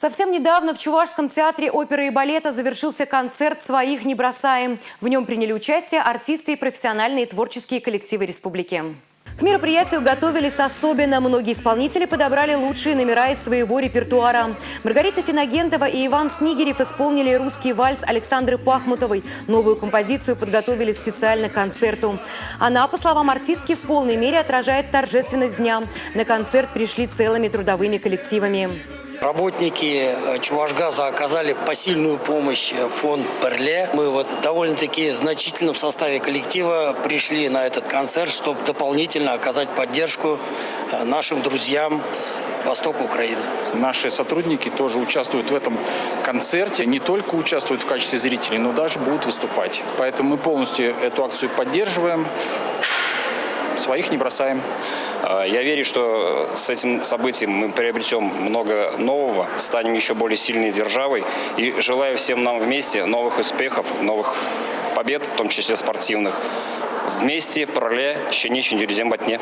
Совсем недавно в Чувашском театре оперы и балета завершился концерт «Своих не бросаем». В нем приняли участие артисты и профессиональные творческие коллективы республики. К мероприятию готовились особенно. Многие исполнители подобрали лучшие номера из своего репертуара. Маргарита Финагентова и Иван Снигирев исполнили русский вальс Александры Пахмутовой. Новую композицию подготовили специально к концерту. Она, по словам артистки, в полной мере отражает торжественность дня. На концерт пришли целыми трудовыми коллективами. Работники Чувашгаза оказали посильную помощь фонд «Перле». Мы довольно-таки значительном составе коллектива пришли на этот концерт, чтобы дополнительно оказать поддержку нашим друзьям с востока Украины. Наши сотрудники тоже участвуют в этом концерте. Не только участвуют в качестве зрителей, но даже будут выступать. Поэтому мы полностью эту акцию поддерживаем. Своих не бросаем. Я верю, что с этим событием мы приобретем много нового, станем еще более сильной державой. И желаю всем нам вместе новых успехов, новых побед, в том числе спортивных. Вместе «Перле» щеничий дюрзем батне.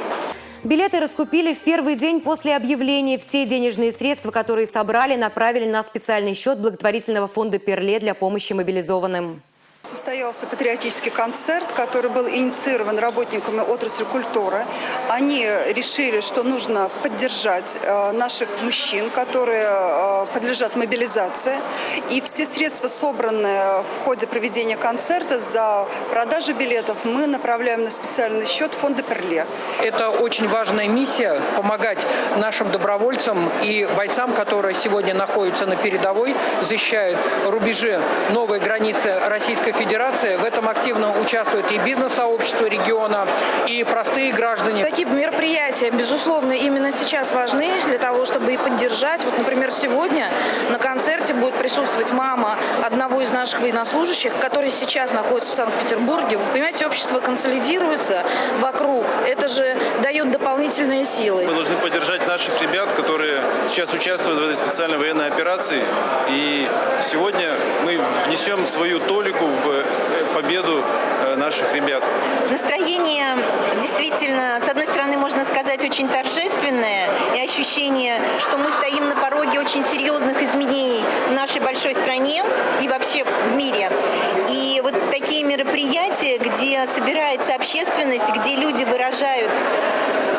Билеты раскупили в первый день после объявления. Все денежные средства, которые собрали, направили на специальный счет благотворительного фонда «Перле» для помощи мобилизованным. Состоялся патриотический концерт, который был инициирован работниками отрасли культуры. Они решили, что нужно поддержать наших мужчин, которые подлежат мобилизации. И все средства, собранные в ходе проведения концерта за продажу билетов, мы направляем на специальный счет фонда «Перле». Это очень важная миссия – помогать нашим добровольцам и бойцам, которые сегодня находятся на передовой, защищают рубежи, новые границы Российской Федерации. В этом активно участвует и бизнес-сообщество региона, и простые граждане. Такие мероприятия, безусловно, именно сейчас важны для того, чтобы и поддержать. Вот, например, сегодня на концерте будет присутствовать мама одного из наших военнослужащих, который сейчас находится в Санкт-Петербурге. Вы понимаете, общество консолидируется вокруг. Это же дает дополнительные силы. Мы должны поддержать наших ребят, которые сейчас участвуют в этой специальной военной операции. И сегодня мы внесем свою толику в победу наших ребят. Настроение действительно, с одной стороны, можно сказать, очень торжественное, и ощущение, что мы стоим на пороге очень серьезных изменений в нашей большой стране и вообще в мире. И вот такие мероприятия, где собирается общественность, где люди выражают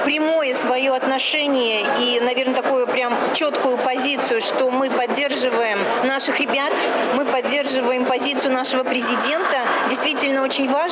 прямое свое отношение и, наверное, такую прям четкую позицию, что мы поддерживаем наших ребят, мы поддерживаем позицию нашего президента, действительно очень важно.